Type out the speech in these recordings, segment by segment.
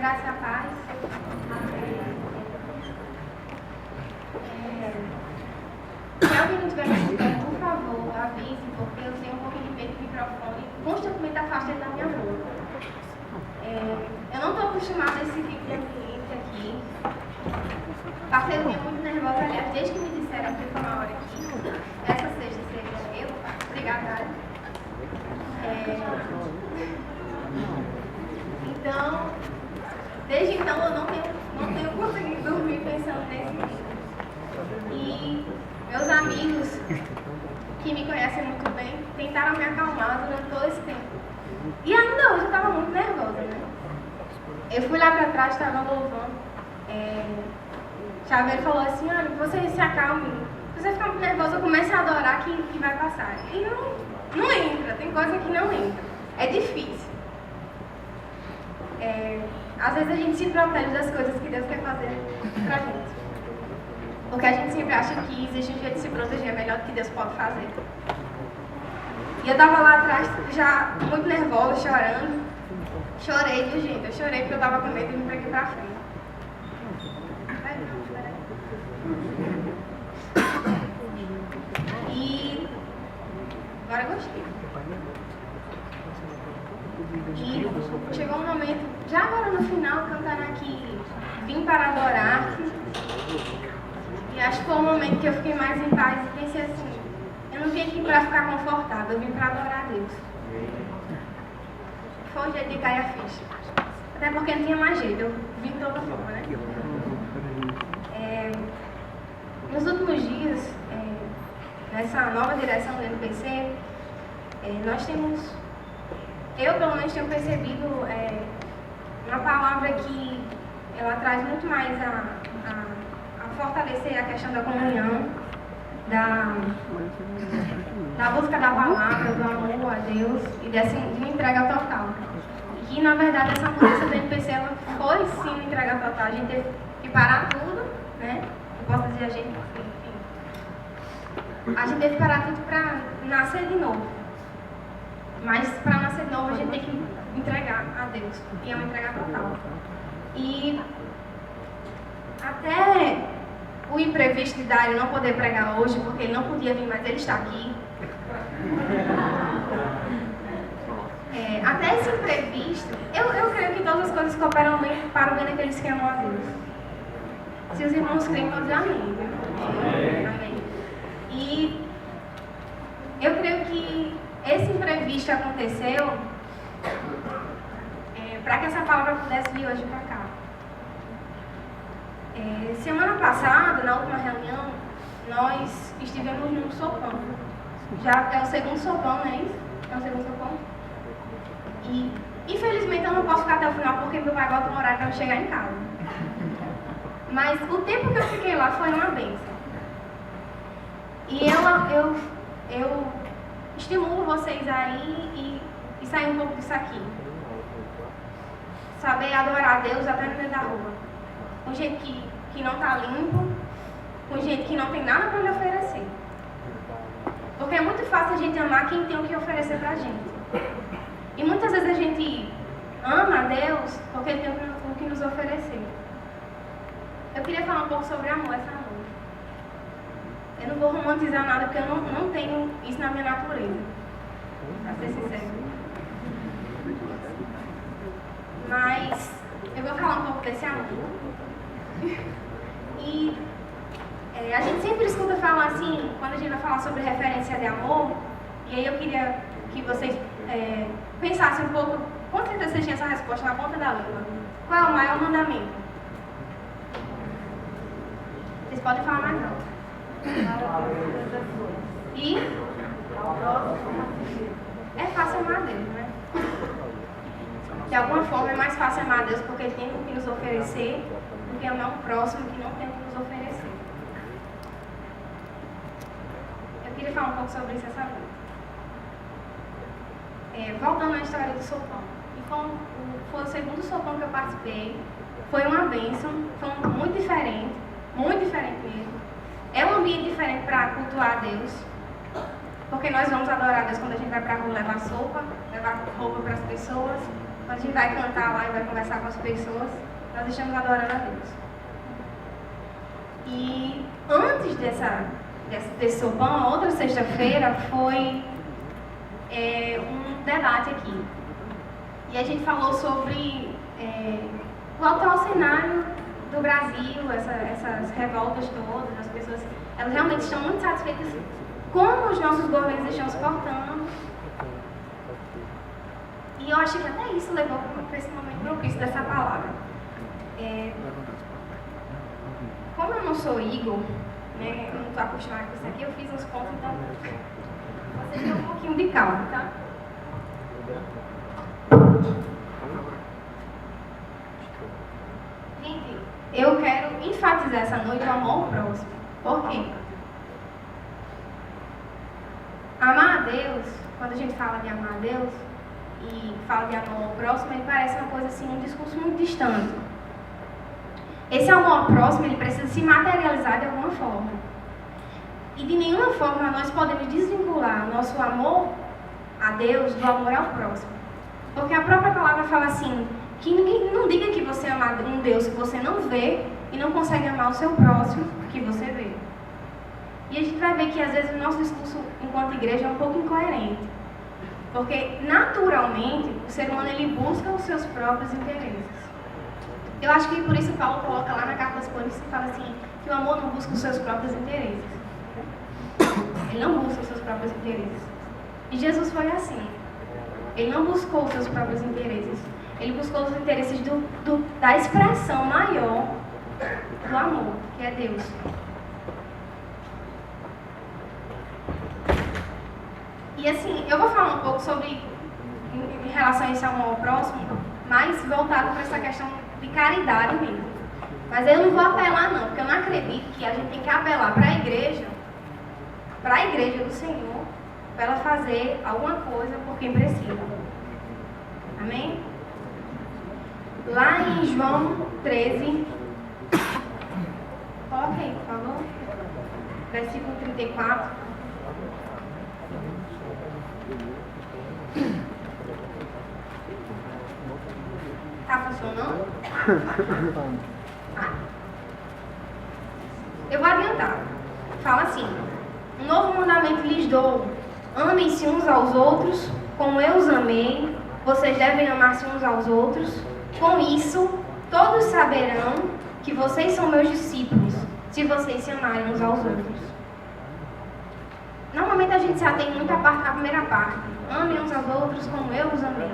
graça e a paz. Se alguém não estiver me escutando, por favor, avise, porque eu tenho um pouquinho de medo do microfone constantemente afasta ele da minha boca. Eu não estou acostumada a esse tipo de ambiente aqui. Passei o dia muito nervosa, aliás, desde que me disseram que foi uma hora aqui. Essa sexta seria eu, obrigada. Então, desde então eu não tenho conseguido dormir pensando nesse dia. E meus amigos, que me conhecem muito bem, tentaram me acalmar durante todo esse tempo. E ainda hoje eu estava muito nervosa, né? Eu fui lá para trás, estava louvando. Chaveiro falou assim, olha, você se acalme. Se você ficar muito nervosa, comece a adorar que vai passar. E não entra, tem coisa que não entra. É difícil. Às vezes a gente se protege das coisas que Deus quer fazer pra gente. Porque a gente sempre acha que existe um jeito de se proteger melhor do que Deus pode fazer. E eu tava lá atrás, já muito nervosa, chorando. Chorei, viu, gente? Eu chorei porque eu tava com medo de me pegar pra frente. E agora eu gostei. E chegou um momento, já agora no final, cantando aqui, vim para adorar. E acho que foi um momento que eu fiquei mais em paz e pensei assim, eu não vim aqui para ficar confortável, eu vim para adorar a Deus. Foi o jeito de cair a ficha. Até porque não tinha mais jeito, eu vim de toda forma, né? Nos últimos dias, nessa nova direção do NPC, nós temos, eu pelo menos tenho percebido uma palavra que ela traz muito mais a fortalecer a questão da comunhão, da busca da palavra, do amor a Deus e de uma entrega total. E que, na verdade, essa mudança do NPC ela foi sim uma entrega total. A gente teve que parar tudo, né? Eu posso dizer a gente, enfim. A gente teve que parar tudo para nascer de novo. Mas para nascer de novo a gente tem que entregar a Deus. E é uma entrega total. E até o imprevisto de Dário não poder pregar hoje, porque ele não podia vir, mas ele está aqui. Até esse imprevisto, eu creio que todas as coisas cooperam bem para o bem daqueles que amam a Deus. Se os irmãos creem, todos amém. Amém. E eu creio que esse imprevisto aconteceu para que essa palavra pudesse vir hoje para cá. Semana passada, na última reunião, nós estivemos num sopão. Já é o segundo sopão, não é isso? É o segundo sopão? E, infelizmente, eu não posso ficar até o final porque meu pai bota um horário para eu chegar em casa. Mas o tempo que eu fiquei lá foi uma bênção. E eu estimulo vocês aí e sair um pouco disso aqui. Saber adorar a Deus até no meio da rua. Com gente que não está limpo, com gente que não tem nada para lhe oferecer. Porque é muito fácil a gente amar quem tem o que oferecer para a gente. E muitas vezes a gente ama a Deus porque Ele tem o que nos oferecer. Eu queria falar um pouco sobre amor essa noite. Eu não vou romantizar nada porque eu não tenho isso na minha natureza. Para ser sincero. Mas eu vou falar um pouco desse amor. E a gente sempre escuta falar assim, quando a gente vai falar sobre referência de amor, e aí eu queria que vocês pensassem um pouco, com certeza vocês tinham essa resposta na ponta da língua. Qual é o maior mandamento? Vocês podem falar mais alto. E é fácil amar a Deus, né? De alguma forma é mais fácil amar a Deus porque Ele tem o que nos oferecer do que amar um próximo que não tem o que nos oferecer. Eu queria falar um pouco sobre isso essa noite. Voltando à história do sopão. E foi o segundo sopão que eu participei. Foi uma bênção, foi muito diferente mesmo. É um ambiente diferente para cultuar a Deus. Porque nós vamos adorar a Deus quando a gente vai para a rua levar sopa, levar roupa para as pessoas. quando a gente vai cantar lá e vai conversar com as pessoas, nós estamos adorando a Deus. E antes desse sopão, a outra sexta-feira foi um debate aqui. E a gente falou sobre o atual cenário do Brasil, essas revoltas todas, as pessoas, elas realmente estão muito satisfeitas como os nossos governos estão se portando. E eu acho que até isso levou para esse momento propício dessa palavra. Como eu não sou Igor, né, eu não estou acostumada com isso aqui, eu fiz uns pontos, então vocês têm um pouquinho de calma, tá? Gente, eu quero enfatizar essa noite o amor ao próximo. Por quê? Amar a Deus, quando a gente fala de amar a Deus e fala de amor ao próximo, ele parece uma coisa assim, um discurso muito distante. Esse amor ao próximo, ele precisa se materializar de alguma forma. E de nenhuma forma nós podemos desvincular nosso amor a Deus do amor ao próximo. Porque a própria palavra fala assim, que ninguém não diga que você ama um Deus que você não vê e não consegue amar o seu próximo que você vê. E a gente vai ver que às vezes o nosso discurso enquanto igreja é um pouco incoerente. Porque naturalmente o ser humano ele busca os seus próprios interesses. Eu acho que por isso Paulo coloca lá na carta aos Coríntios e fala assim, que o amor não busca os seus próprios interesses. Ele não busca os seus próprios interesses. E Jesus foi assim. Ele não buscou os seus próprios interesses. Ele buscou os interesses da expressão maior do amor, que é Deus. E assim, eu vou falar um pouco sobre, em relação a esse amor ao próximo, mais voltado para essa questão de caridade mesmo. Mas eu não vou apelar não, porque eu não acredito que a gente tem que apelar para a igreja do Senhor, para ela fazer alguma coisa por quem precisa. Amém? Lá em João 13, coloque aí, por favor, versículo 34. Tá funcionando? Eu vou adiantar. Fala assim: um novo mandamento lhes dou. Amem-se uns aos outros, como eu os amei. Vocês devem amar-se uns aos outros. Com isso, todos saberão que vocês são meus discípulos, se vocês se amarem uns aos outros. Normalmente a gente se atém muito à primeira parte. Amem uns aos outros como eu os amei.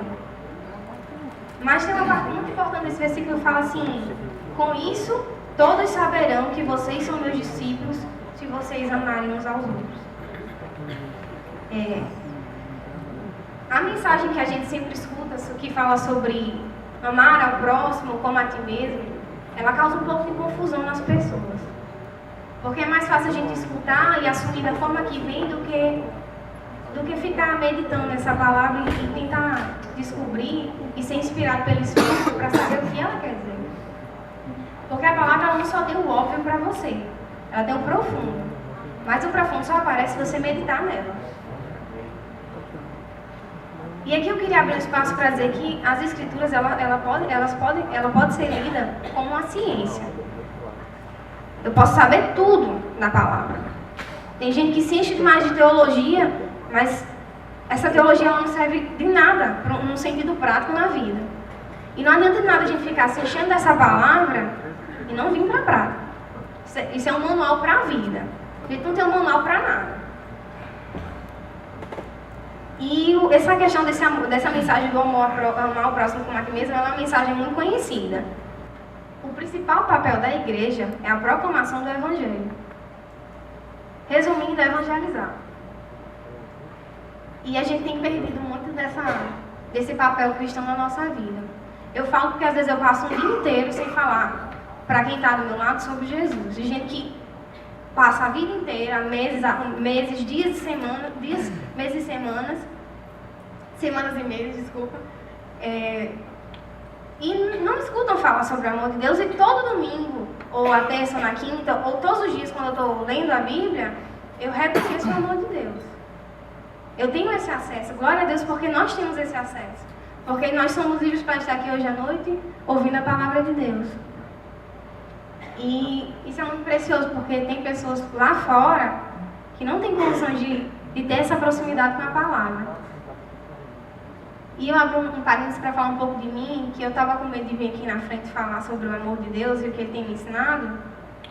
Mas tem uma parte muito importante desse versículo que fala assim: com isso, todos saberão que vocês são meus discípulos, se vocês amarem uns aos outros. A mensagem que a gente sempre escuta, que fala sobre amar ao próximo como a ti mesmo, ela causa um pouco de confusão nas pessoas. Porque é mais fácil a gente escutar e assumir da forma que vem do que ficar meditando nessa palavra e tentar descobrir e ser inspirado pelo Espírito para saber o que ela quer dizer. Porque a palavra ela não só tem o óbvio para você, ela tem o profundo. Mas o profundo só aparece se você meditar nela. E aqui eu queria abrir um espaço para dizer que as Escrituras ela pode ser lida como uma ciência. Eu posso saber tudo da palavra. Tem gente que se enche demais de teologia, mas essa teologia ela não serve de nada num sentido prático na vida. E não adianta de nada a gente ficar se enchendo dessa palavra e não vir para a prática. Isso é um manual para a vida. A gente não tem um manual para nada. E essa questão dessa mensagem do amar ao próximo como a ti mesmo, ela é uma mensagem muito conhecida. O principal papel da igreja é a proclamação do Evangelho. Resumindo, é evangelizar. E a gente tem perdido muito desse papel cristão na nossa vida. Eu falo porque às vezes eu passo um dia inteiro sem falar para quem está do meu lado sobre Jesus. E gente que passa a vida inteira, meses, dias e semanas, meses e semanas e meses, desculpa, e não escutam falar sobre o amor de Deus, e todo domingo, ou a terça, na quinta, ou todos os dias quando eu estou lendo a Bíblia, eu reconheço o amor de Deus. Eu tenho esse acesso, glória a Deus, porque nós temos esse acesso. Porque nós somos livres para estar aqui hoje à noite, ouvindo a palavra de Deus. E isso é muito precioso, porque tem pessoas lá fora que não têm condições de ter essa proximidade com a palavra. E eu abro um parênteses para falar um pouco de mim, que eu estava com medo de vir aqui na frente falar sobre o amor de Deus e o que Ele tem me ensinado,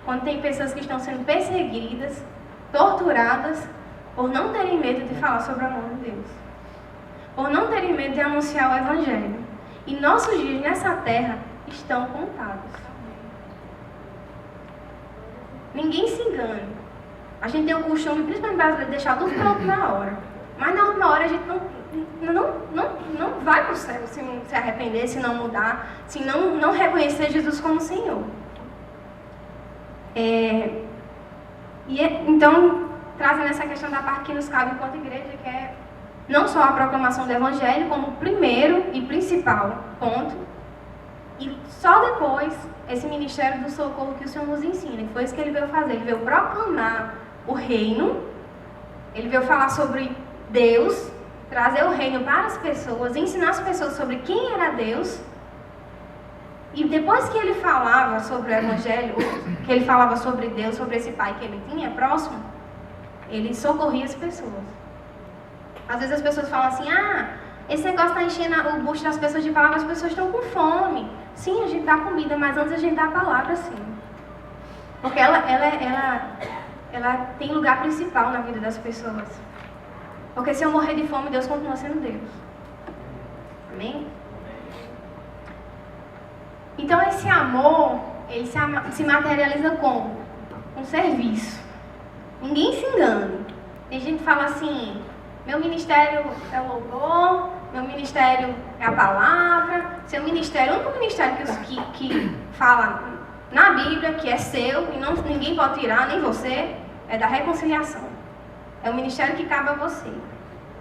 quando tem pessoas que estão sendo perseguidas, torturadas, por não terem medo de falar sobre o amor de Deus. Por não terem medo de anunciar o Evangelho. E nossos dias nessa terra estão contados. Ninguém se engane. A gente tem o costume, principalmente brasileiro, de deixar tudo para a última hora. Mas na última hora a gente não vai para o céu se não se arrepender, se não mudar, se não reconhecer Jesus como Senhor. Então, trazendo essa questão da parte que nos cabe enquanto igreja, que é não só a proclamação do Evangelho, como primeiro e principal ponto, e só depois esse ministério do socorro que o Senhor nos ensina. E foi isso que Ele veio fazer. Ele veio proclamar o reino, Ele veio falar sobre Deus, trazer o reino para as pessoas, ensinar as pessoas sobre quem era Deus. E depois que Ele falava sobre o Evangelho, que Ele falava sobre Deus, sobre esse Pai que Ele tinha próximo, Ele socorria as pessoas. Às vezes as pessoas falam assim, esse negócio está enchendo o bucho das pessoas de palavra, as pessoas estão com fome. Sim, a gente dá comida, mas antes a gente dá a palavra, sim. Porque ela tem lugar principal na vida das pessoas. Porque se eu morrer de fome, Deus continua sendo Deus. Amém? Então esse amor, ele se materializa como? Um serviço. Ninguém se engane. Tem gente que fala assim, meu ministério é o louvor, meu ministério é a palavra, seu ministério, o único ministério que fala na Bíblia, que é seu, e ninguém pode tirar, nem você, é da reconciliação. É o ministério que cabe a você.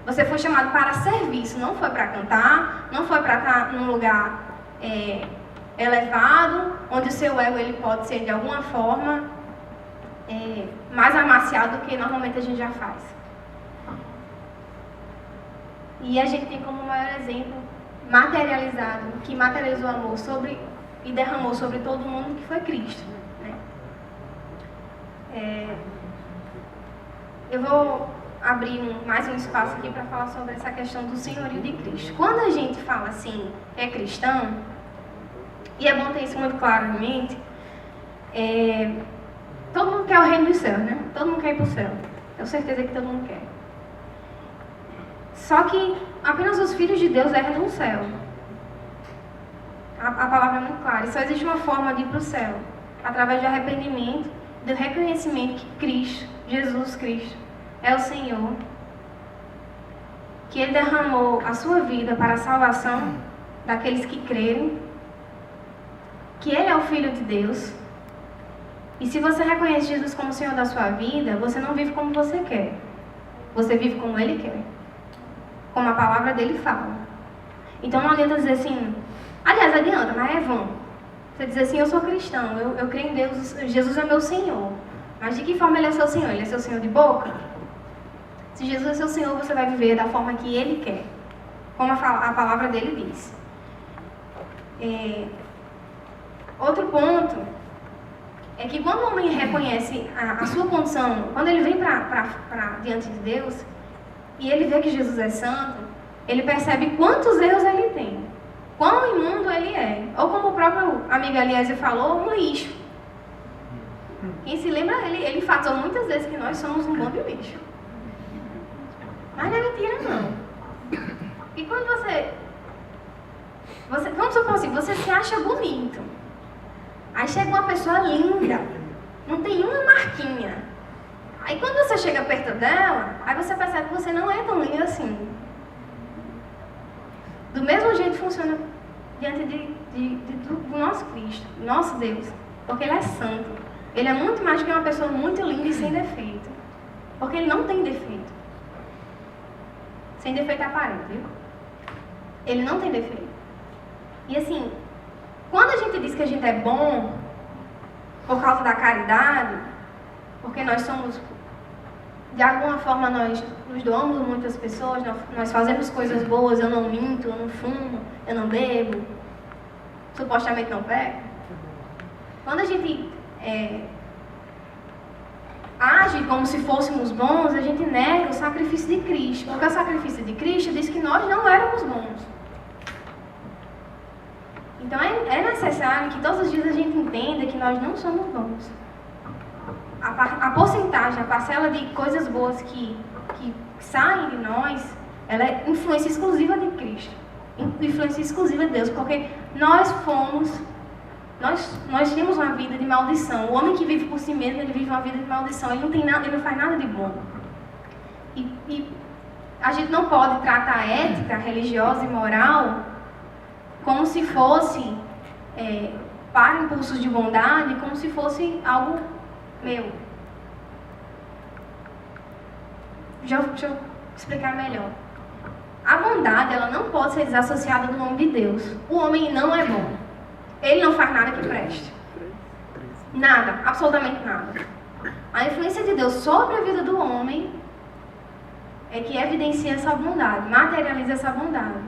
Você foi chamado para serviço, não foi para cantar, não foi para estar num lugar elevado, onde o seu ego ele pode ser de alguma forma mais amaciado do que normalmente a gente já faz. E a gente tem como maior exemplo materializado, que materializou o amor e derramou sobre todo mundo, que foi Cristo. Né? Eu vou abrir mais um espaço aqui para falar sobre essa questão do senhorio de Cristo. Quando a gente fala assim, é cristão, e é bom ter isso muito claro em mente, todo mundo quer o reino dos céus, né? Todo mundo quer ir para o céu. Tenho certeza que todo mundo quer. Só que apenas os filhos de Deus herdam o céu. A palavra é muito clara. E só existe uma forma de ir para o céu. Através do arrependimento, do reconhecimento que Cristo, Jesus Cristo, é o Senhor. Que Ele derramou a sua vida para a salvação daqueles que crerem. Que Ele é o Filho de Deus. E se você reconhece Jesus como o Senhor da sua vida, você não vive como você quer. Você vive como Ele quer. Como a palavra dele fala. Então não adianta dizer assim, aliás, adianta, mas é vão. Você dizer assim, eu sou cristão, eu creio em Deus, Jesus é meu Senhor. Mas de que forma Ele é seu Senhor? Ele é seu Senhor de boca? Se Jesus é seu Senhor, você vai viver da forma que Ele quer. Como a palavra dele diz. Outro ponto é que quando o homem reconhece a sua condição, quando ele vem para diante de Deus, e ele vê que Jesus é santo, ele percebe quantos erros ele tem, quão imundo ele é. Ou como o próprio amigo Eliezer falou, um lixo. Quem se lembra, ele enfatizou muitas vezes que nós somos um bando de lixo. Mas não é mentira, não. E quando você vamos supor assim, você se acha bonito. Aí chega uma pessoa linda, não tem uma marquinha. Aí quando você chega perto dela, aí você percebe que você não é tão linda assim. Do mesmo jeito funciona diante do nosso Cristo, do nosso Deus. Porque Ele é santo. Ele é muito mais do que uma pessoa muito linda e sem defeito. Porque Ele não tem defeito. Sem defeito aparente, viu? Ele não tem defeito. E assim, quando a gente diz que a gente é bom por causa da caridade, porque nós somos de alguma forma nós nos doamos muitas pessoas, nós fazemos coisas boas, eu não minto, eu não fumo, eu não bebo, supostamente não peco. Quando a gente age como se fôssemos bons, a gente nega o sacrifício de Cristo, porque o sacrifício de Cristo diz que nós não éramos bons. Então é necessário que todos os dias a gente entenda que nós não somos bons. A porcentagem, a parcela de coisas boas que saem de nós, ela é influência exclusiva de Cristo, influência exclusiva de Deus, porque nós temos uma vida de maldição. O homem que vive por si mesmo, ele vive uma vida de maldição, ele não faz nada de bom. E a gente não pode tratar a ética religiosa e moral como se fosse, para impulsos de bondade, como se fosse algo meu. Deixa eu explicar melhor. A bondade, ela não pode ser desassociada do nome de Deus. O homem não é bom. Ele não faz nada que preste. Nada, absolutamente nada. A influência de Deus sobre a vida do homem é que evidencia essa bondade, materializa essa bondade.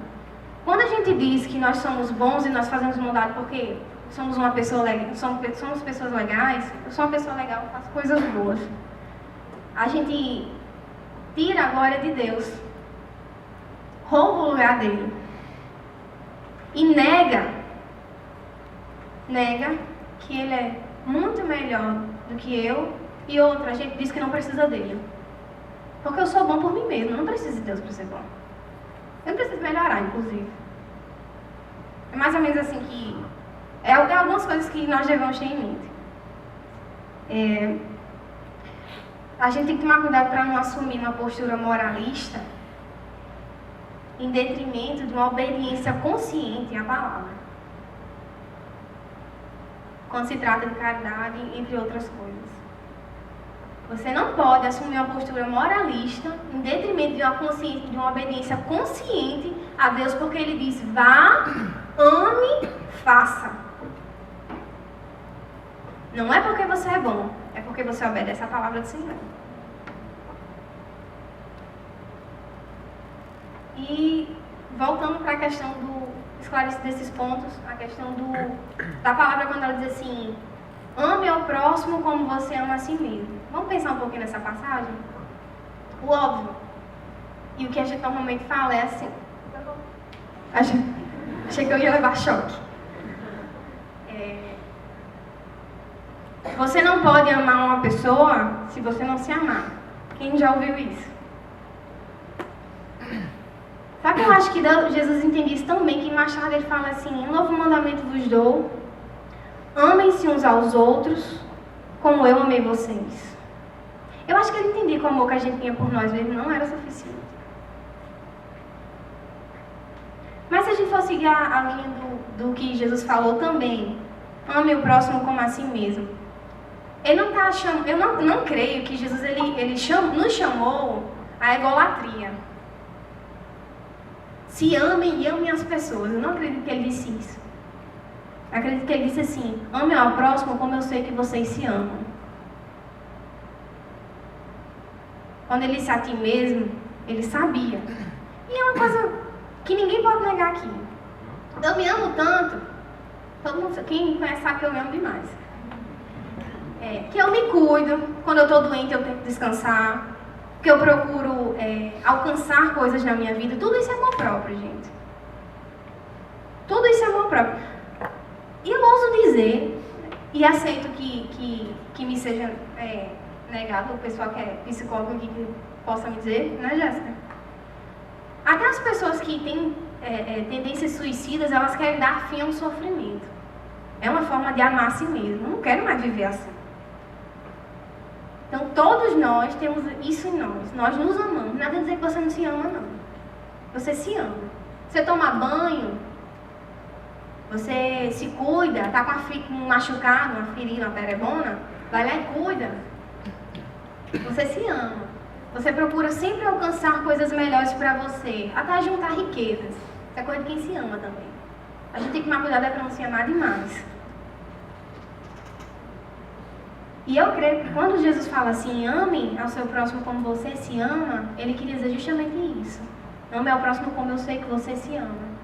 Quando a gente diz que nós somos bons e nós fazemos bondade porque somos uma pessoa legal, somos pessoas legais, eu sou uma pessoa legal, eu faço coisas boas. A gente tira a glória de Deus, rouba o lugar dele e nega que ele é muito melhor do que eu, e outra, a gente diz que não precisa dele. Porque eu sou bom por mim mesmo, eu não preciso de Deus para ser bom. Eu não preciso melhorar, inclusive. É mais ou menos assim que... É algumas coisas que nós devemos ter em mente. A gente tem que tomar cuidado para não assumir uma postura moralista em detrimento de uma obediência consciente à palavra. Quando se trata de caridade, entre outras coisas. Você não pode assumir uma postura moralista em detrimento de uma obediência consciente a Deus, porque Ele diz: vá, ame, faça. Não é porque você é bom, é porque você obedece a palavra do Senhor. E voltando para a questão esclarecer desses pontos, a questão da palavra quando ela diz assim: ame ao próximo como você ama a si mesmo. Vamos pensar um pouquinho nessa passagem? O óbvio. E o que a gente normalmente fala é assim. Achei que eu ia levar choque. Você não pode amar uma pessoa se você não se amar. Quem já ouviu isso? Só que eu acho que Jesus entende isso tão bem que mais tarde ele fala assim: um novo mandamento vos dou, amem-se uns aos outros como eu amei vocês. Eu acho que ele entendia que o amor que a gente tinha por nós mesmos não era suficiente. Mas se a gente for seguir a linha do que Jesus falou também, ame o próximo como a si mesmo. Ele não está chamando, eu não creio que Jesus nos chamou à idolatria. Se amem e amem as pessoas. Eu não acredito que ele disse isso. Eu acredito que ele disse assim: amem ao próximo como eu sei que vocês se amam. Quando ele disse a ti mesmo, ele sabia. E é uma coisa que ninguém pode negar aqui. Eu me amo tanto, todo mundo, quem me conhece sabe que eu me amo demais. Que eu me cuido, quando eu estou doente eu tenho que descansar, que eu procuro alcançar coisas na minha vida. Tudo isso é amor próprio, gente. Tudo isso é amor próprio. E eu ouso dizer, e aceito que me seja negado, o pessoal que é psicólogo aqui que possa me dizer, né, Jéssica? Até as pessoas que têm tendências suicidas, elas querem dar fim ao sofrimento. É uma forma de amar a si mesmo. Eu não quero mais viver assim. Então, todos nós temos isso em nós. Nós nos amamos. Nada a dizer que você não se ama, não. Você se ama. Você toma banho, você se cuida, está com um machucado, uma ferida, uma perebona, vai lá e cuida. Você se ama. Você procura sempre alcançar coisas melhores para você, até juntar riquezas. Isso é coisa de quem se ama também. A gente tem que tomar cuidado para não se amar demais. E eu creio que quando Jesus fala assim, ame ao seu próximo como você se ama, ele queria dizer justamente isso. Ame ao próximo como eu sei que você se ama.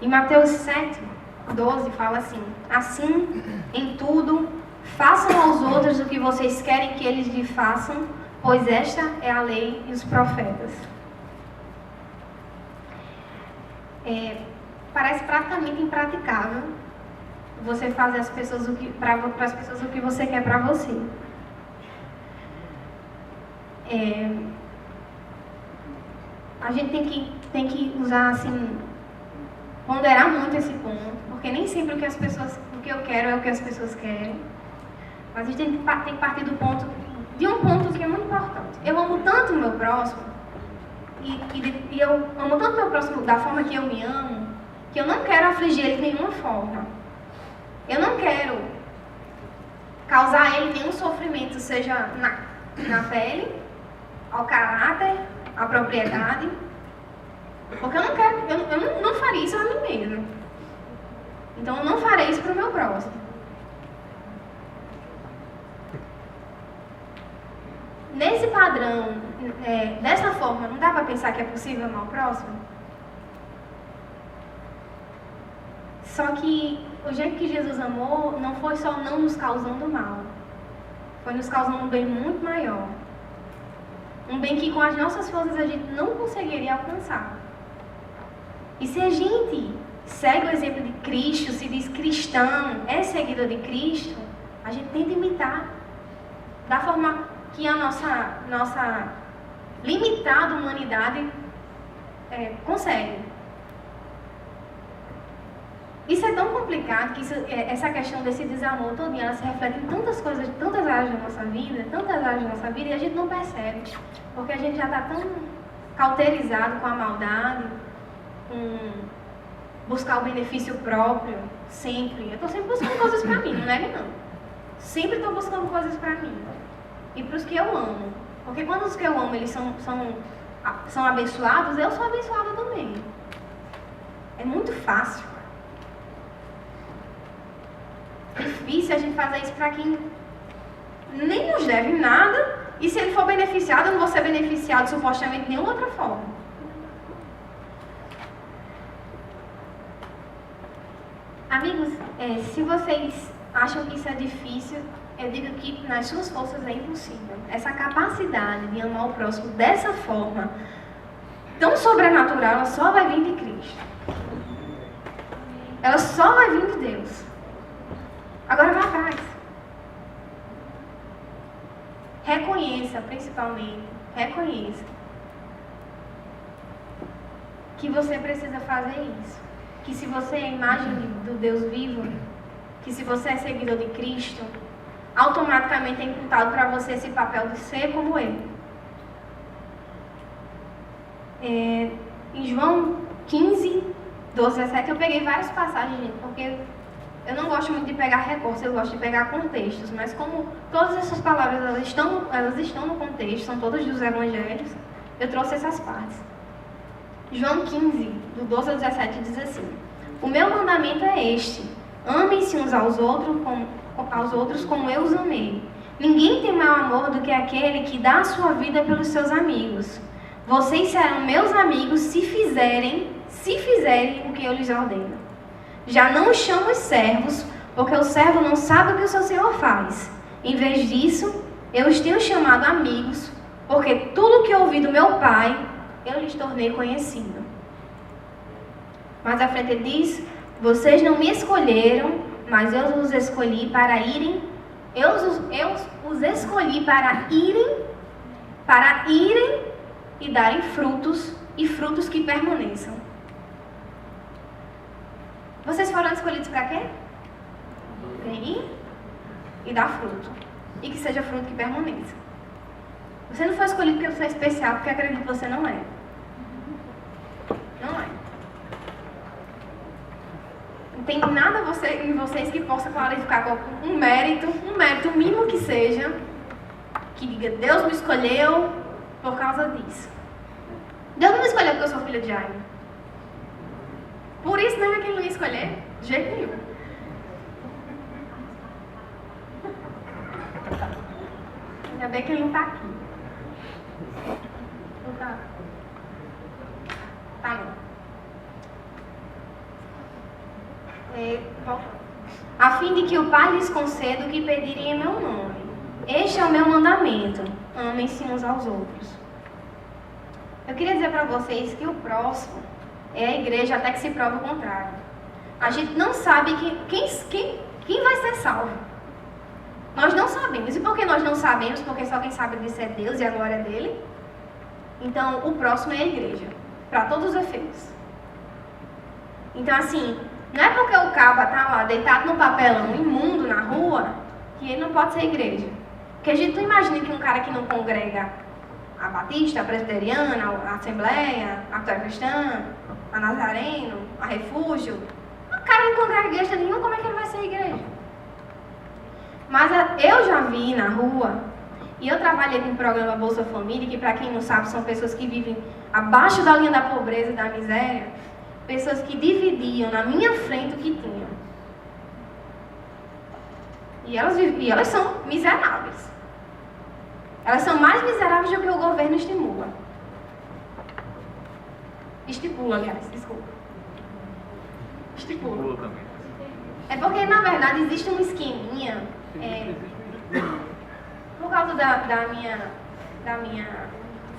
Em Mateus 7:12 fala assim, assim, em tudo, façam aos outros o que vocês querem que eles lhe façam, pois esta é a lei e os profetas. Parece praticamente impraticável você fazer para as pessoas o que você quer para você. A gente tem que usar assim, ponderar muito esse ponto, porque nem sempre o que eu quero é o que as pessoas querem. Mas a gente tem que partir de um ponto que é muito importante. Eu amo tanto o meu próximo, e eu amo tanto o meu próximo da forma que eu me amo, que eu não quero afligir ele de nenhuma forma. Eu não quero causar a ele nenhum sofrimento, seja na pele, ao caráter, à propriedade. Porque eu não faria isso a mim mesma. Então eu não farei isso para o meu próximo. Nesse padrão, dessa forma, não dá para pensar que é possível amar o próximo? Só que o jeito que Jesus amou não foi só não nos causando mal. Foi nos causando um bem muito maior. Um bem que com as nossas forças a gente não conseguiria alcançar. E se a gente segue o exemplo de Cristo, se diz cristão, é seguidor de Cristo, a gente tenta imitar da forma que a nossa limitada humanidade consegue. Isso é tão complicado que essa questão desse desamor todo, ela se reflete em tantas coisas, tantas áreas da nossa vida, e a gente não percebe, porque a gente já está tão cauterizado com a maldade, com buscar o benefício próprio, sempre. Eu estou sempre buscando coisas para mim, não é não. Sempre estou buscando coisas para mim. E para os que eu amo. Porque quando os que eu amo eles são abençoados, eu sou abençoada também. É muito fácil. É difícil a gente fazer isso para quem nem nos deve nada, e se ele for beneficiado, eu não vou ser beneficiado supostamente de nenhuma outra forma. Amigos, se vocês acham que isso é difícil, eu digo que nas suas forças é impossível. Essa capacidade de amar o próximo dessa forma, tão sobrenatural, ela só vai vir de Cristo. Ela só vai vir de Deus. Agora vá atrás. Reconheça, principalmente, que você precisa fazer isso. Que se você é a imagem do Deus vivo, que se você é seguidor de Cristo, automaticamente é imputado para você esse papel de ser como Ele. Em João 15:12-17, eu peguei várias passagens, gente, porque eu não gosto muito de pegar recortes, eu gosto de pegar contextos, mas como todas essas palavras elas estão no contexto, são todas dos evangelhos, eu trouxe essas partes. João 15:12-17 diz assim: o meu mandamento é este, amem-se uns aos outros como eu os amei. Ninguém tem maior amor do que aquele que dá a sua vida pelos seus amigos. Vocês serão meus amigos se fizerem o que eu lhes ordeno. Já não os chamo os servos, porque o servo não sabe o que o seu senhor faz. Em vez disso, eu os tenho chamado amigos, porque tudo que ouvi do meu Pai, eu lhes tornei conhecido. Mais à frente ele diz: vocês não me escolheram, mas eu os escolhi para irem. Eu os escolhi para irem e darem frutos, e frutos que permaneçam. Vocês foram escolhidos para quê? Para ir e dar fruto. E que seja fruto que permaneça. Você não foi escolhido porque você é especial, porque acredito que você não é. Não é. Não tem nada em vocês que possa qualificar com um mérito mínimo que seja, que diga, Deus me escolheu por causa disso. Deus não me escolheu porque eu sou filha de Jairo. Por isso não é que ele não ia escolher, de jeito nenhum. Ainda bem que ele não está aqui. Não tá. Tá não. A fim de que o Pai lhes conceda o que pedirem em meu nome. Este é o meu mandamento. Amem-se uns aos outros. Eu queria dizer para vocês que o próximo é a igreja até que se prove o contrário. A gente não sabe quem vai ser salvo. Nós não sabemos. E por que nós não sabemos? Porque só quem sabe disso é Deus e a glória dele. Então, o próximo é a igreja. Para todos os efeitos. Então, assim, não é porque o caba está lá deitado no papelão imundo na rua que ele não pode ser igreja. Porque a gente não imagina que um cara que não congrega a Batista, a Presbiteriana, a Assembleia, a Vitória Cristã, a Nazareno, a Refúgio, o cara não congrega igreja nenhuma, como é que ele vai ser igreja? Mas eu já vi na rua, e eu trabalhei com o programa Bolsa Família, que para quem não sabe são pessoas que vivem abaixo da linha da pobreza e da miséria, pessoas que dividiam na minha frente o que tinham. E elas são miseráveis. Elas são mais miseráveis do que o governo estimula. Estipula, aliás, desculpa. Estipula também. É porque, na verdade, existe um esqueminha. Por causa da minha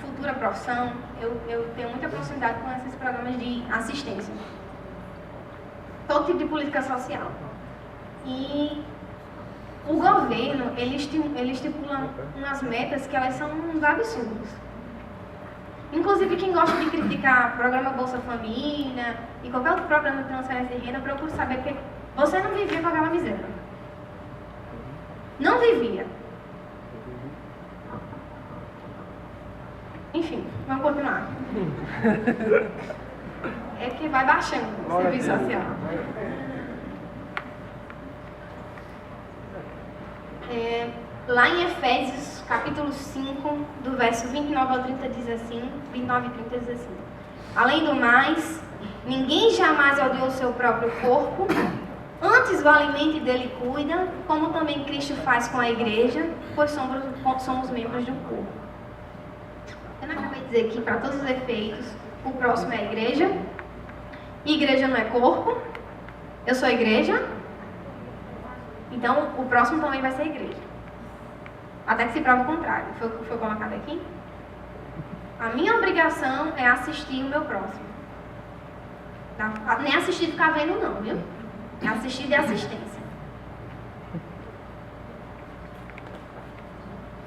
futura profissão, eu tenho muita proximidade com esses programas de assistência. Todo tipo de política social. E o governo, ele estipula umas metas que elas são uns absurdos. Inclusive, quem gosta de criticar o programa Bolsa Família e qualquer outro programa de transferência de renda, procura saber porque você não vivia com aquela miséria. Não vivia. Enfim, vamos continuar. É que vai baixando o serviço social. Lá em Efésios, capítulo 5, do verso 29 ao 30 diz assim, 29 e 30 diz assim: além do mais, ninguém jamais odiou o seu próprio corpo, antes o alimente dele cuida, como também Cristo faz com a igreja, pois somos membros do corpo. Eu não acabei de dizer que, para todos os efeitos, o próximo é a igreja. Igreja não é corpo. Eu sou a igreja. Então, o próximo também vai ser a igreja. Até que se prove o contrário. Foi colocado aqui. A minha obrigação é assistir o meu próximo. Nem assistir e ficar vendo não, viu? É assistir de assistência.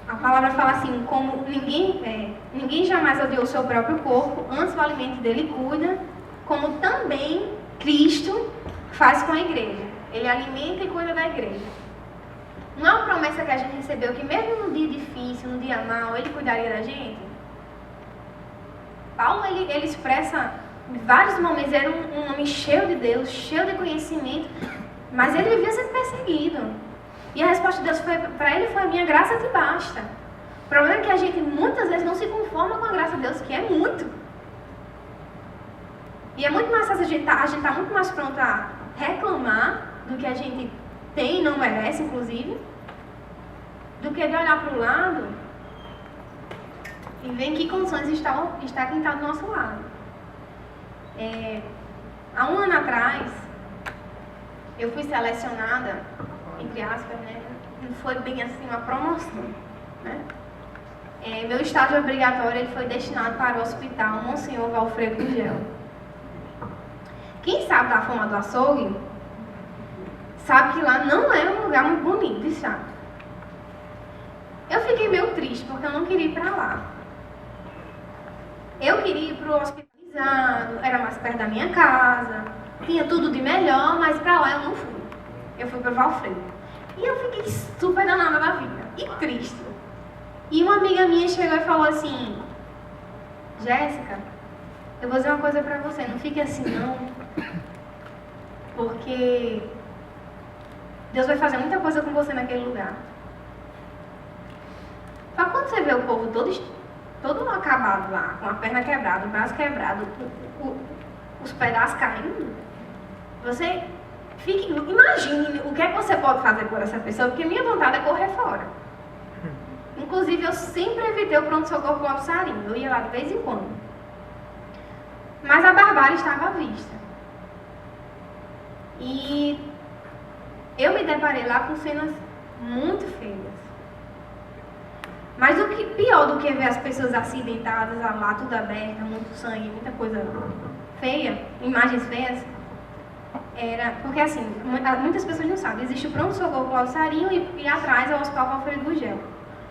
A palavra fala assim, como ninguém jamais odiou o seu próprio corpo, antes o alimento dele cuida, como também Cristo faz com a igreja. Ele alimenta e cuida da igreja. Não é uma promessa que a gente recebeu que mesmo no dia difícil, no dia mau, ele cuidaria da gente? Paulo, ele expressa em vários momentos, era um homem cheio de Deus, cheio de conhecimento, mas ele vivia sendo perseguido. E a resposta de Deus para ele foi: a minha graça te basta. O problema é que a gente muitas vezes não se conforma com a graça de Deus, que é muito. E é muito mais fácil a gente tá muito mais pronto a reclamar do que a gente tem e não merece, inclusive, do que de olhar para o lado e ver em que condições está quem está do nosso lado. Há um ano atrás, eu fui selecionada, entre aspas, né? Não foi bem assim uma promoção, né? Meu estágio obrigatório ele foi destinado para o hospital Monsenhor Valfredo Gugel. Quem sabe da fama do açougue, sabe que lá não é um lugar muito bonito e chato. Eu fiquei meio triste, porque eu não queria ir para lá. Eu queria ir para o hospitalizado, era mais perto da minha casa, tinha tudo de melhor, mas para lá eu não fui. Eu fui para o Valfredo. E eu fiquei super danada da vida, e triste. E uma amiga minha chegou e falou assim: Jéssica, eu vou dizer uma coisa para você, não fique assim não, porque Deus vai fazer muita coisa com você naquele lugar. Só quando você vê o povo todo acabado lá, com a perna quebrada, o braço quebrado, os pedaços caindo, você imagine o que é que você pode fazer por essa pessoa, porque minha vontade é correr fora. Inclusive, eu sempre evitei o pronto-socorro com o Sarinho, eu ia lá de vez em quando. Mas a barbárie estava à vista. E eu me deparei lá com cenas muito feias. Mas pior do que ver as pessoas acidentadas, lá tudo aberto, muito sangue, muita coisa feia, imagens feias, era... Porque assim, muitas pessoas não sabem, existe o pronto-socorro com o Sarinho e atrás é o Hospital Valfredo Gugel.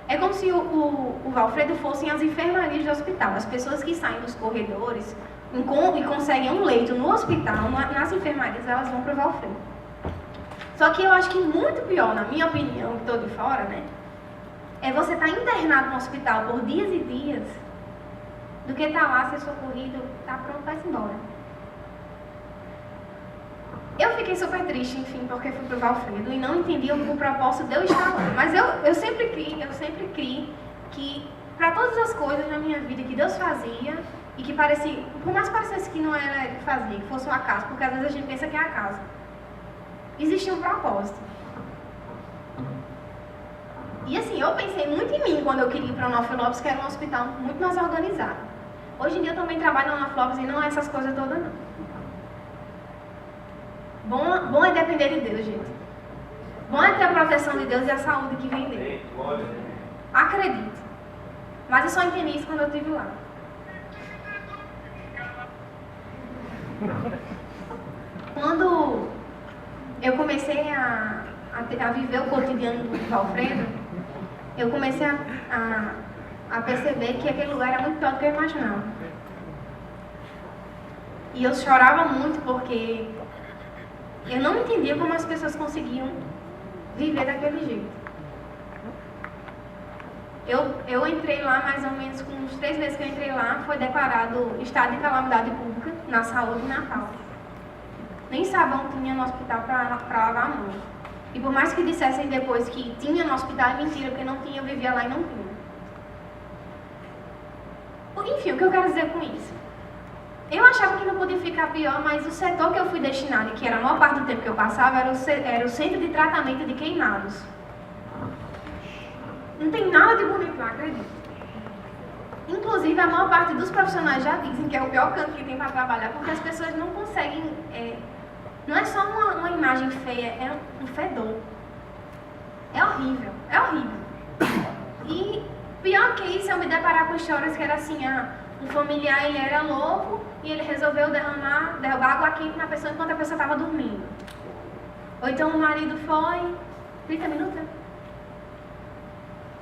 É como se o Valfredo fossem as enfermarias do hospital. As pessoas que saem dos corredores e conseguem um leito no hospital, nas enfermarias, elas vão para o Valfredo. Só que eu acho que muito pior, na minha opinião, que estou de fora, né? É você estar internado no hospital por dias e dias, do que estar lá, ser socorrido, tá pronto, vai-se embora. Eu fiquei super triste, enfim, porque fui pro Valfredo e não entendi o propósito de eu estar lá. Mas eu sempre criei que para todas as coisas na minha vida que Deus fazia e que parecia, por mais parecesse que não era ele que fazia, que fosse um acaso, porque às vezes a gente pensa que é acaso, existia um propósito. E assim, eu pensei muito em mim quando eu queria ir para o Onofre Lopes, que era um hospital muito mais organizado. Hoje em dia eu também trabalho no Onofre Lopes e não é essas coisas todas não. Bom é depender de Deus, gente. Bom é ter a proteção de Deus e a saúde que vem dele. Acredito. Mas eu só entendi isso quando eu estive lá. Quando eu comecei a viver o cotidiano do Valfredo, eu comecei a perceber que aquele lugar era muito pior do que eu imaginava. E eu chorava muito porque eu não entendia como as pessoas conseguiam viver daquele jeito. Eu entrei lá mais ou menos com uns 3 meses que eu entrei lá, foi declarado estado de calamidade pública na saúde em Natal. Nem sabão tinha no hospital para lavar a mão. E por mais que dissessem depois que tinha no hospital, é mentira, porque não tinha, eu vivia lá e não tinha. Enfim, o que eu quero dizer com isso? Eu achava que não podia ficar pior, mas o setor que eu fui destinada, que era a maior parte do tempo que eu passava, era o Centro de Tratamento de Queimados. Não tem nada de bonito lá, acredito. Inclusive, a maior parte dos profissionais já dizem que é o pior canto que tem para trabalhar, porque as pessoas não conseguem... não é só uma imagem feia, é um fedor. É horrível, é horrível. E pior que isso, eu me deparar com histórias que era assim, um familiar ele era louco e ele resolveu derrubar água quente na pessoa enquanto a pessoa estava dormindo. Ou então o marido foi... 30 minutos?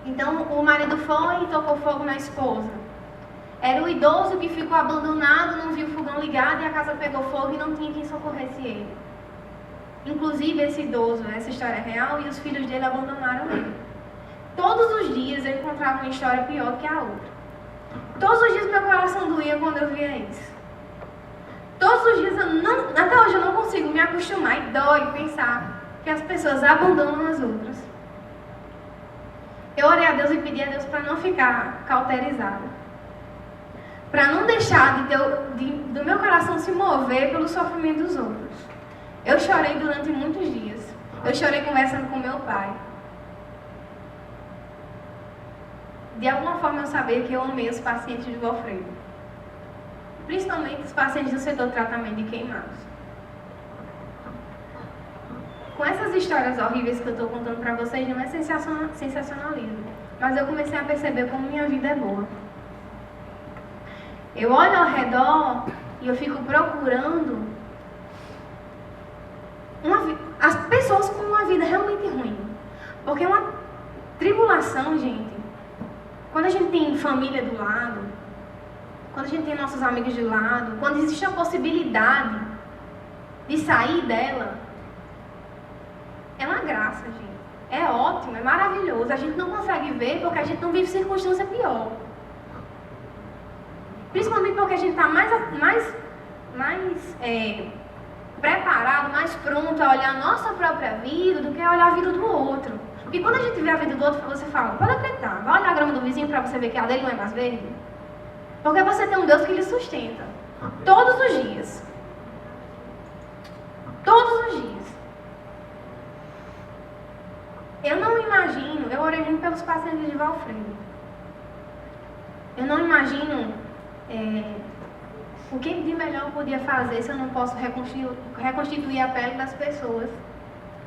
Então o marido foi e tocou fogo na esposa. Era o idoso que ficou abandonado, não viu o fogão ligado e a casa pegou fogo e não tinha quem socorresse ele. Inclusive esse idoso, essa história é real, e os filhos dele abandonaram ele. Todos os dias eu encontrava uma história pior que a outra. Todos os dias meu coração doía quando eu via isso. Todos os dias até hoje eu não consigo me acostumar e dói pensar que as pessoas abandonam as outras. Eu orei a Deus e pedi a Deus para não ficar cauterizada. Para não deixar do meu coração se mover pelo sofrimento dos outros. Eu chorei durante muitos dias. Eu chorei conversando com meu pai. De alguma forma eu sabia que eu amei os pacientes de Valfredo. Principalmente os pacientes do setor de tratamento de queimados. Com essas histórias horríveis que eu estou contando para vocês, não é sensacionalismo. Mas eu comecei a perceber como minha vida é boa. Eu olho ao redor e eu fico procurando as pessoas com uma vida realmente ruim. Porque uma tribulação, gente, quando a gente tem família do lado, quando a gente tem nossos amigos de lado, quando existe a possibilidade de sair dela, é uma graça, gente. É ótimo, é maravilhoso. A gente não consegue ver porque a gente não vive circunstância pior. Principalmente porque a gente está mais preparado, mais pronto a olhar a nossa própria vida do que a olhar a vida do outro. Porque quando a gente vê a vida do outro, você fala, pode acreditar, vai olhar a grama do vizinho para você ver que a dele não é mais verde. Porque você tem um Deus que lhe sustenta. Todos os dias. Todos os dias. Eu não imagino, eu orei muito pelos pacientes de Valfredo. Eu não imagino o que de melhor eu podia fazer se eu não posso reconstituir a pele das pessoas.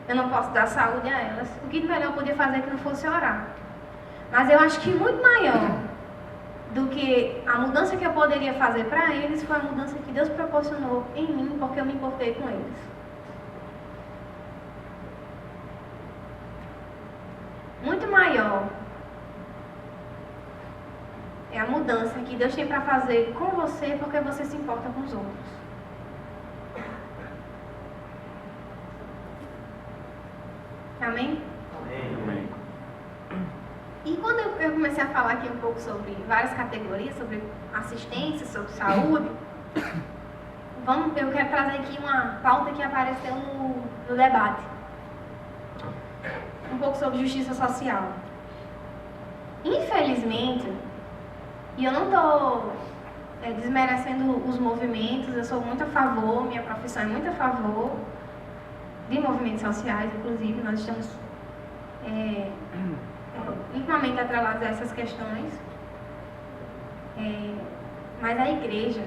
Eu não posso dar saúde a elas. O que de melhor eu podia fazer que não fosse orar? Mas eu acho que muito maior do que a mudança que eu poderia fazer para eles foi a mudança que Deus proporcionou em mim, porque eu me importei com eles. Muito maior é a mudança que Deus tem para fazer com você, porque você se importa com os outros. Amém? Amém. E quando eu comecei a falar aqui um pouco sobre várias categorias, sobre assistência, sobre saúde, eu quero trazer aqui uma pauta que apareceu no debate. Um pouco sobre justiça social. Infelizmente, e eu não estou desmerecendo os movimentos, eu sou muito a favor, minha profissão é muito a favor de movimentos sociais, inclusive, nós estamos intimamente atrelados a essas questões. Mas a igreja,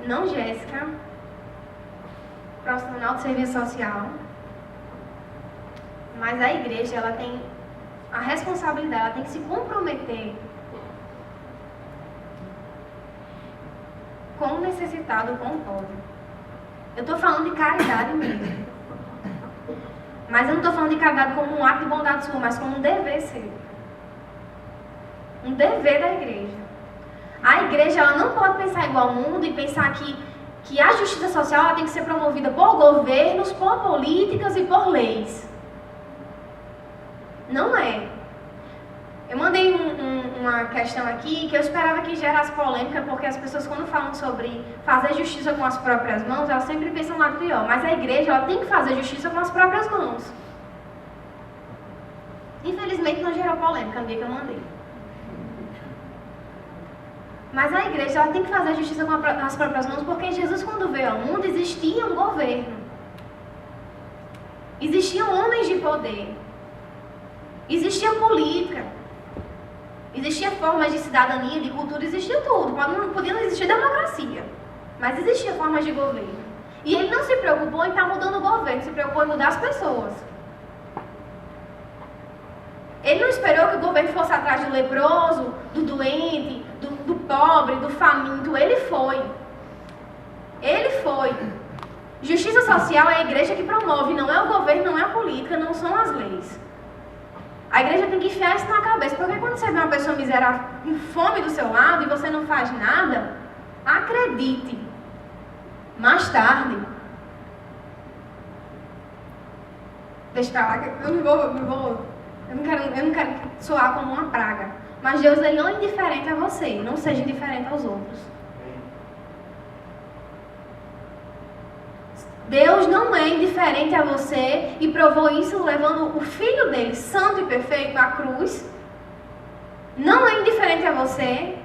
não Jéssica, profissional de serviço social, mas a igreja, ela tem a responsabilidade, ela tem que se comprometer com o necessitado, com o pobre. Eu estou falando de caridade mesmo. Mas eu não estou falando de caridade como um ato de bondade sua, mas como um dever seu. Um dever da igreja. A igreja, ela não pode pensar igual ao mundo e pensar que a justiça social ela tem que ser promovida por governos, por políticas e por leis. Não é. Eu mandei uma questão aqui que eu esperava que gerasse polêmica, porque as pessoas, quando falam sobre fazer justiça com as próprias mãos, elas sempre pensam no lado pior. Mas a igreja, ela tem que fazer justiça com as próprias mãos. Infelizmente, não gerou polêmica no dia que eu mandei. Mas a igreja, ela tem que fazer justiça com as próprias mãos, porque Jesus, quando veio ao mundo, existia um governo. Existiam homens de poder. Existia política. Existia formas de cidadania, de cultura, existia tudo. Podia não existir democracia, mas existia formas de governo. E ele não se preocupou em estar mudando o governo, se preocupou em mudar as pessoas. Ele não esperou que o governo fosse atrás do leproso, do doente, do pobre, do faminto. Ele foi. Ele foi. Justiça social é a igreja que promove, não é o governo, não é a política, não são as leis. A igreja tem que enfiar isso na cabeça, porque quando você vê uma pessoa miserável com fome do seu lado e você não faz nada, acredite, mais tarde, deixa pra lá que eu não quero soar como uma praga, mas Deus ele não é indiferente a você, não seja indiferente aos outros. Deus não é indiferente a você e provou isso levando o Filho dele, santo e perfeito, à cruz. Não é indiferente a você.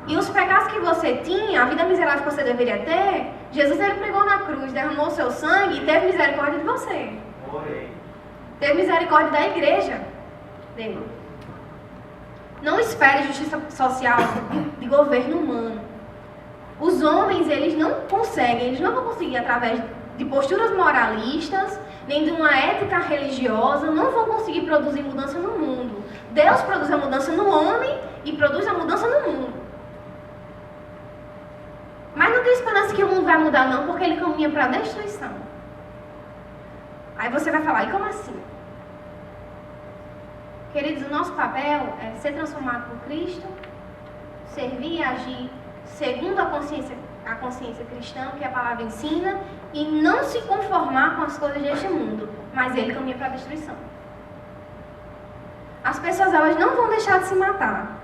E os pecados que você tinha, a vida miserável que você deveria ter, Jesus ele pregou na cruz, derramou o seu sangue e teve misericórdia de você. Teve misericórdia da igreja dele. Não espere justiça social de governo humano. Os homens, eles não conseguem, eles não vão conseguir através de posturas moralistas, nem de uma ética religiosa, não vão conseguir produzir mudança no mundo. Deus produz a mudança no homem e produz a mudança no mundo. Mas não tem esperança que o mundo vai mudar não, porque ele caminha para a destruição. Aí você vai falar, e como assim? Queridos, o nosso papel é ser transformado por Cristo, servir e agir segundo a consciência cristã, que a palavra ensina, e não se conformar com as coisas deste mundo, mas ele caminha para a destruição. As pessoas, elas não vão deixar de se matar.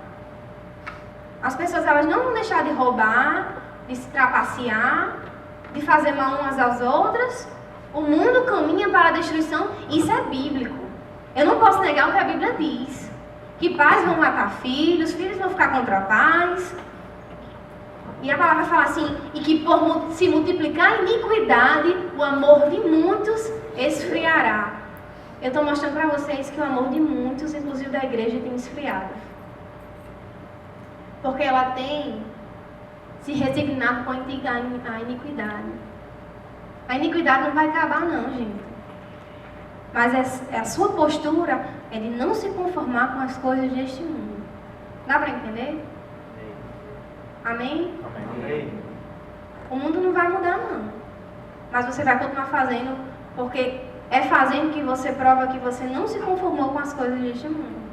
As pessoas, elas não vão deixar de roubar, de se trapacear, de fazer mal umas às outras. O mundo caminha para a destruição, isso é bíblico. Eu não posso negar o que a Bíblia diz. Que pais vão matar filhos, filhos vão ficar contra pais. E a palavra fala assim, e que por se multiplicar a iniquidade, o amor de muitos esfriará. Eu estou mostrando para vocês que o amor de muitos, inclusive da igreja, tem esfriado. Porque ela tem se resignado com a iniquidade. A iniquidade não vai acabar não, gente. Mas a sua postura é de não se conformar com as coisas deste mundo. Dá para entender? Amém? Amém? O mundo não vai mudar não. Mas você vai continuar fazendo, porque é fazendo que você prova que você não se conformou com as coisas deste mundo.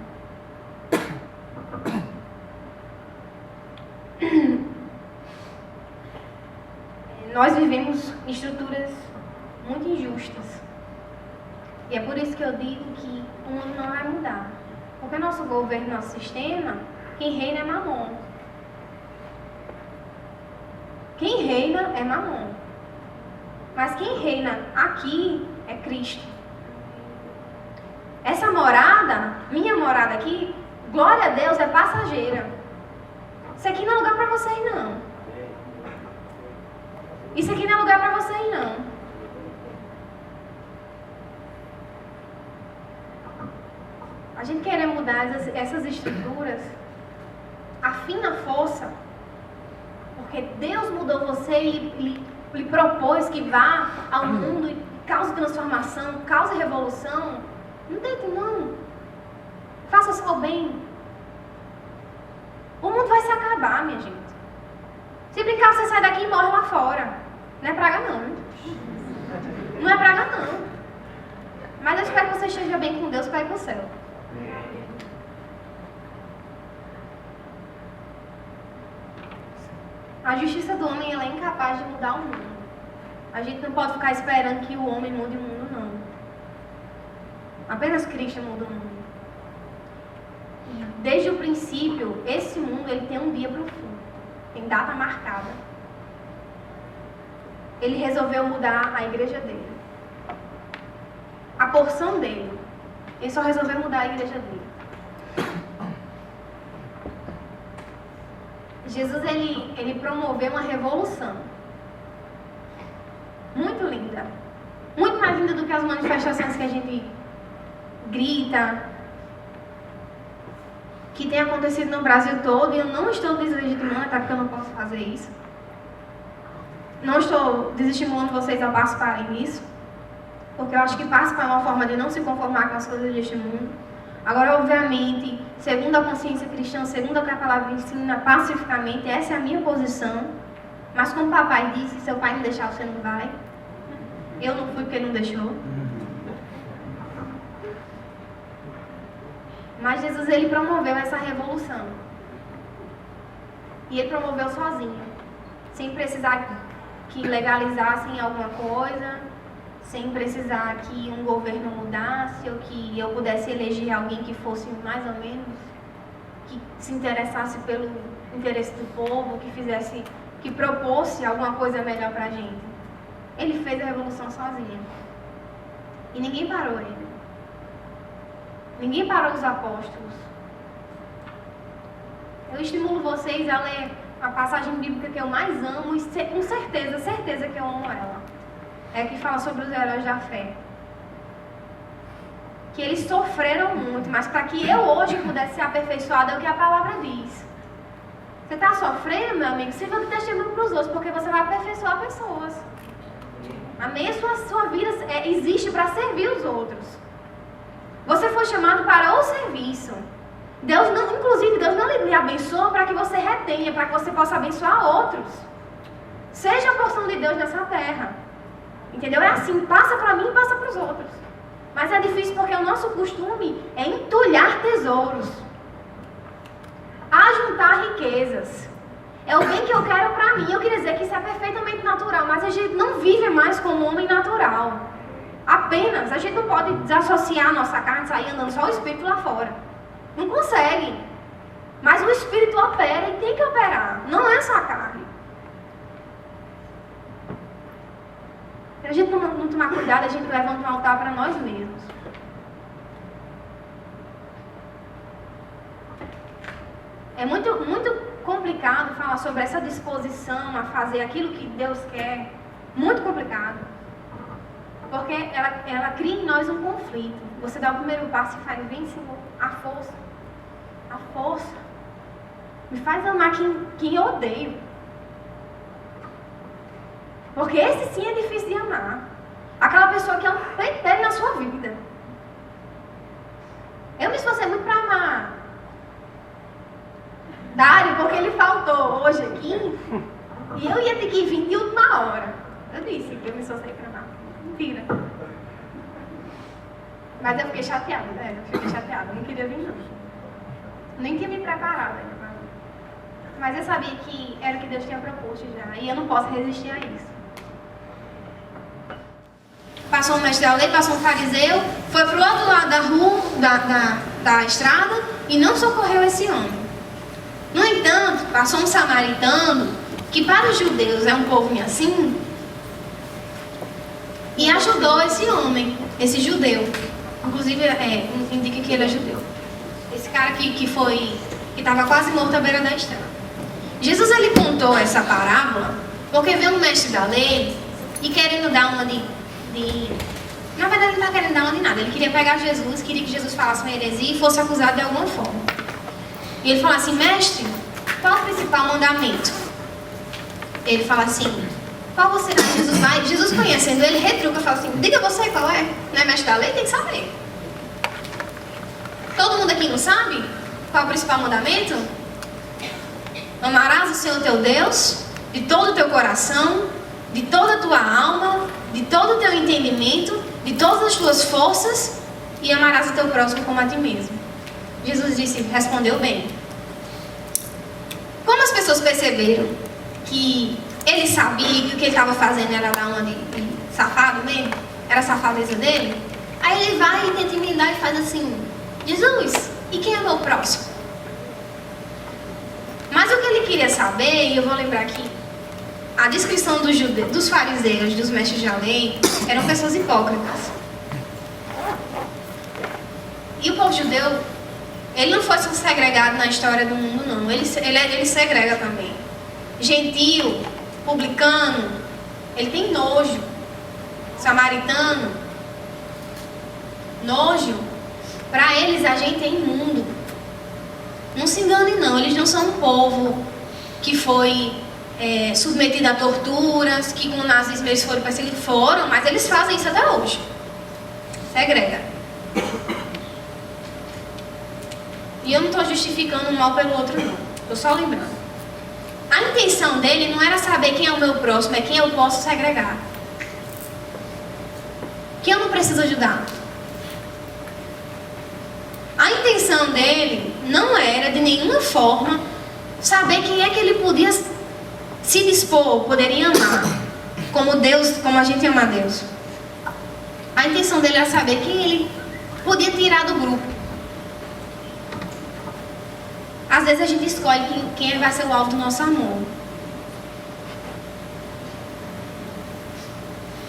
Nós vivemos estruturas muito injustas. E é por isso que eu digo que o mundo não vai mudar. Porque nosso governo, nosso sistema, quem reina é Mamon. Quem reina é Mamon. Mas quem reina aqui é Cristo. Essa morada, minha morada aqui, glória a Deus, é passageira. Isso aqui não é lugar para vocês, não. Isso aqui não é lugar para vocês, não. A gente querer mudar essas estruturas, afina a força, porque Deus mudou você e lhe propôs que vá ao mundo e cause transformação, cause revolução. Não deite não. Faça só o bem. O mundo vai se acabar, minha gente. Se brincar, você sai daqui e morre lá fora. Não é praga não. Não é praga não. Mas eu espero que você esteja bem com Deus para ir para o céu. A justiça do homem ela é incapaz de mudar o mundo. A gente não pode ficar esperando que o homem mude o mundo, não. Apenas Cristo muda o mundo. Desde o princípio, esse mundo ele tem um dia para o fim. Tem data marcada. Ele resolveu mudar a igreja dele. A porção dele. Ele só resolveu mudar a igreja dele. Jesus, ele promoveu uma revolução. Muito linda. Muito mais linda do que as manifestações que a gente grita, que tem acontecido no Brasil todo, e eu não estou deslegitimando, até porque eu não posso fazer isso. Não estou desestimulando vocês a participarem nisso, porque eu acho que participar é uma forma de não se conformar com as coisas deste mundo. Agora, obviamente, segundo a consciência cristã, segundo o que a palavra ensina pacificamente, essa é a minha posição. Mas como o papai disse, seu pai não deixar, você não vai. Eu não fui porque ele não deixou. Mas Jesus, ele promoveu essa revolução. E ele promoveu sozinho. Sem precisar que legalizassem alguma coisa, sem precisar que um governo mudasse, ou que eu pudesse eleger alguém que fosse mais ou menos, que se interessasse pelo interesse do povo, que propôsse alguma coisa melhor pra gente. Ele fez a revolução sozinho. E ninguém parou ele. Ninguém parou os apóstolos. Eu estimulo vocês a ler a passagem bíblica que eu mais amo, e com certeza que eu amo ela. É que fala sobre os heróis da fé. Que eles sofreram muito, mas para que eu hoje pudesse ser aperfeiçoada é o que a palavra diz. Você está sofrendo, meu amigo? Sirva de testemunho para os outros, porque você vai aperfeiçoar pessoas. Amém? A sua vida existe para servir os outros. Você foi chamado para o serviço. Inclusive, Deus não lhe abençoa para que você retenha, para que você possa abençoar outros. Seja a porção de Deus nessa terra. Entendeu? É assim, passa para mim e passa para os outros. Mas é difícil porque o nosso costume é entulhar tesouros. Ajuntar riquezas. É o bem que eu quero para mim. Eu queria dizer que isso é perfeitamente natural, mas a gente não vive mais como homem natural. Apenas, a gente não pode desassociar a nossa carne, sair andando só o espírito lá fora. Não consegue. Mas o espírito opera e tem que operar. Não é só a carne. Se a gente não tomar cuidado, a gente levanta um altar para nós mesmos. É muito complicado falar fala sobre essa disposição a fazer aquilo que Deus quer, muito complicado. Porque ela cria em nós um conflito. Você dá o primeiro passo e faz, vem, Senhor, a força. A força. Me faz amar quem eu odeio. Porque esse sim é difícil de amar. Aquela pessoa que é um peiteiro na sua vida. Eu me esforcei muito para amar Dário, porque ele faltou hoje aqui. E eu ia ter que vir de última hora. Eu disse que eu me esforcei para amar. Mentira. Mas eu fiquei chateada, né? Eu não queria vir não. Nem tinha me preparado ainda. Mas eu sabia que era o que Deus tinha proposto já. E eu não posso resistir a isso. Passou um mestre da lei, passou um fariseu, foi para o outro lado da rua, da estrada, e não socorreu esse homem. No entanto, passou um samaritano, que para os judeus é um povo assim, e ajudou esse homem, esse judeu. Inclusive, indica que ele é judeu. Esse cara que estava quase morto à beira da estrada. Jesus, ele contou essa parábola, porque veio um mestre da lei, e querendo dar uma Na verdade, ele não estava querendo dar uma de nada. Ele queria pegar Jesus, queria que Jesus falasse uma heresia e fosse acusado de alguma forma. E ele fala assim, mestre, qual é o principal mandamento? Ele fala assim, qual você acha? Jesus conhecendo ele, retruca, fala assim, diga você qual é. Não é mestre da lei? Tem que saber. Todo mundo aqui não sabe qual é o principal mandamento? Amarás o Senhor teu Deus de todo o teu coração, de toda a tua alma, de todo o teu entendimento, de todas as tuas forças, e amarás o teu próximo como a ti mesmo. Jesus respondeu bem. Como as pessoas perceberam que ele sabia que o que ele estava fazendo era dar uma de safado mesmo, era a safadeza dele, aí ele vai e tenta emendar e faz assim, Jesus, e quem é o meu próximo? Mas o que ele queria saber, e eu vou lembrar aqui, a descrição dos fariseus, dos mestres da lei, eram pessoas hipócritas. E o povo judeu, ele não foi só segregado na história do mundo, não. Ele segrega também. Gentio, publicano, ele tem nojo. Samaritano, nojo. Para eles, a gente é imundo. Não se engane, não. Eles não são um povo que foi submetido a torturas, que com o nazismo eles foram perseguidos. Foram, mas eles fazem isso até hoje. Segrega. E eu não estou justificando um mal pelo outro, não. Estou só lembrando. A intenção dele não era saber quem é o meu próximo, é quem eu posso segregar. Quem eu não preciso ajudar. A intenção dele não era, de nenhuma forma, saber quem é que ele podia se dispor, poderia amar. Como Deus, como a gente ama a Deus. A intenção dele era saber quem ele podia tirar do grupo. Às vezes a gente escolhe quem vai ser o alvo do nosso amor.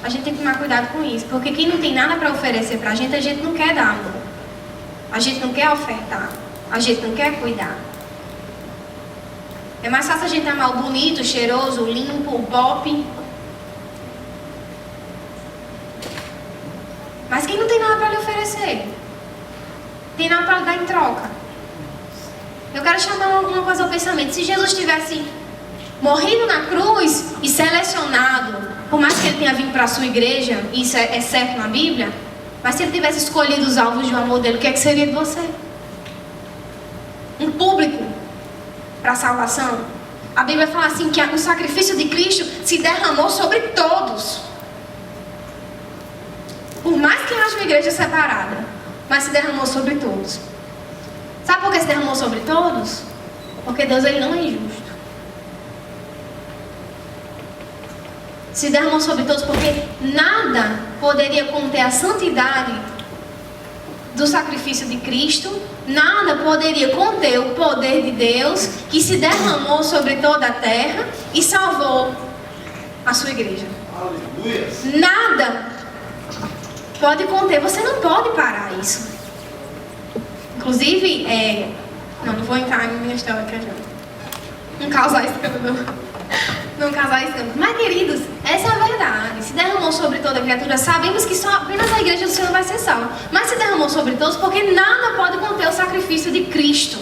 A gente tem que tomar cuidado com isso, porque quem não tem nada para oferecer para a gente não quer dar amor. A gente não quer ofertar. A gente não quer cuidar. É mais fácil a gente amar o bonito, o cheiroso, o limpo, o pop. Mas quem não tem nada para lhe oferecer? Tem nada para lhe dar em troca. Eu quero chamar alguma coisa ao pensamento. Se Jesus tivesse morrido na cruz e selecionado, por mais que ele tenha vindo para a sua igreja, isso é certo na Bíblia, mas se ele tivesse escolhido os alvos de amor dele, o que é que seria de você? Um público para a salvação. A Bíblia fala assim que o sacrifício de Cristo se derramou sobre todos. Por mais que haja uma igreja separada, mas se derramou sobre todos. Sabe por que se derramou sobre todos? Porque Deus, ele não é injusto. Se derramou sobre todos porque nada poderia conter a santidade do sacrifício de Cristo, nada poderia conter o poder de Deus que se derramou sobre toda a terra e salvou a sua igreja. Aleluia. Nada pode conter, você não pode parar isso. Inclusive, não vou entrar em minha história aqui já. Não causar escândalo. Não causar escândalo. Mas, queridos, essa é a verdade. Se derramou sobre toda a criatura, sabemos que só apenas a igreja do Senhor vai ser salva. Mas se derramou sobre todos, porque nada pode conter o sacrifício de Cristo.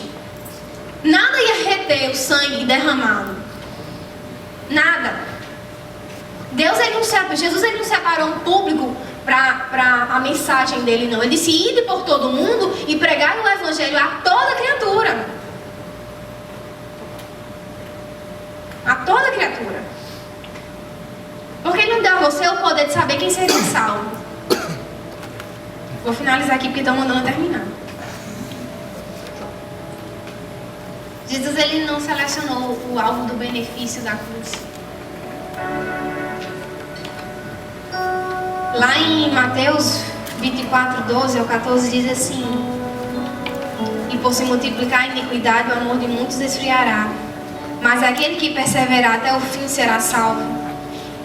Nada ia reter o sangue derramado. Nada. Jesus ele não separou um público para a mensagem dele, não. Ele disse: ide por todo mundo e pregai o evangelho a toda criatura. A toda criatura. Porque ele não deu a você o poder de saber quem seria salvo. Vou finalizar aqui porque estão mandando terminar. Jesus ele não selecionou o alvo do benefício da cruz. Lá em Mateus 24, 12 ao 14 diz assim: e por se multiplicar a iniquidade, o amor de muitos esfriará, mas aquele que perseverar até o fim será salvo.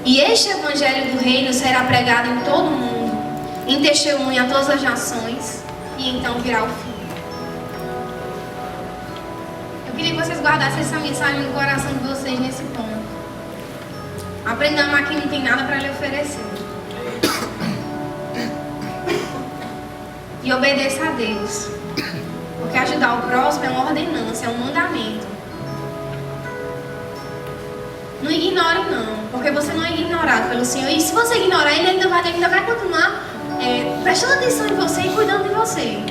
E este evangelho do reino será pregado em todo o mundo, em testemunho a todas as nações, e então virá o fim. Eu queria que vocês guardassem essa mensagem no coração de vocês nesse ponto. Aprenda a amar quem não tem nada para lhe oferecer. E obedeça a Deus. Porque ajudar o próximo é uma ordenança, é um mandamento. Não ignore não, porque você não é ignorado pelo Senhor. E se você ignorar, Ele ainda vai continuar prestando atenção em você e cuidando de você.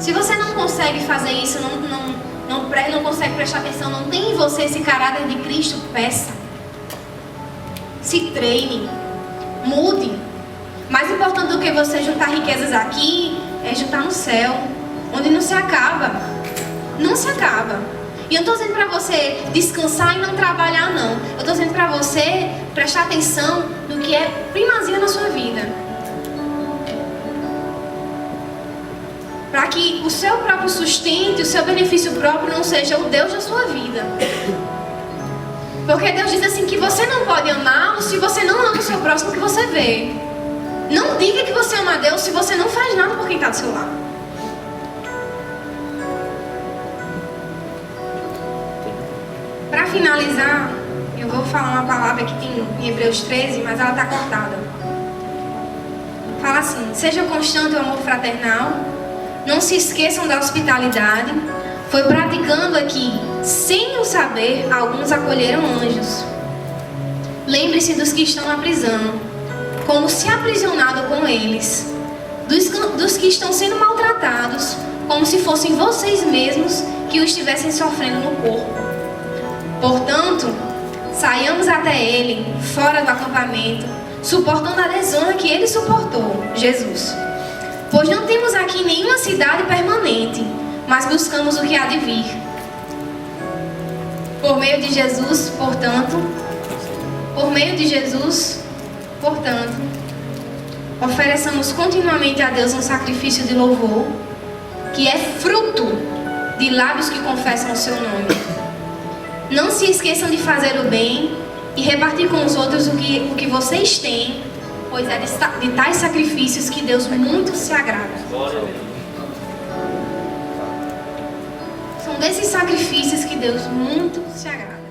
Se você não consegue fazer isso, não consegue prestar atenção, não tem em você esse caráter de Cristo, peça. Se treine, mude. Mais importante do que você juntar riquezas aqui é juntar no céu, onde não se acaba. Não se acaba. E eu não estou dizendo para você descansar e não trabalhar, não. Eu estou dizendo para você prestar atenção no que é primazia na sua vida. Para que o seu próprio sustento, o seu benefício próprio não seja o Deus da sua vida. Porque Deus diz assim que você não pode amá-lo se você não ama o seu próximo que você vê. Não diga que você ama a Deus se você não faz nada por quem está do seu lado. Para finalizar, eu vou falar uma palavra que tem em Hebreus 13, mas ela está cortada. Fala assim: seja constante o amor fraternal, não se esqueçam da hospitalidade. Foi praticando aqui, sem o saber, alguns acolheram anjos. Lembre-se dos que estão na prisão, como se aprisionado com eles, dos que estão sendo maltratados, como se fossem vocês mesmos que o estivessem sofrendo no corpo. Portanto, saiamos até ele, fora do acampamento, suportando a desonra que ele suportou, Jesus. Pois não temos aqui nenhuma cidade permanente, mas buscamos o que há de vir. Por meio de Jesus, portanto, ofereçamos continuamente a Deus um sacrifício de louvor, que é fruto de lábios que confessam o seu nome. Não se esqueçam de fazer o bem e repartir com os outros o que vocês têm, pois é de tais sacrifícios que Deus muito se agrada. São desses sacrifícios que Deus muito se agrada.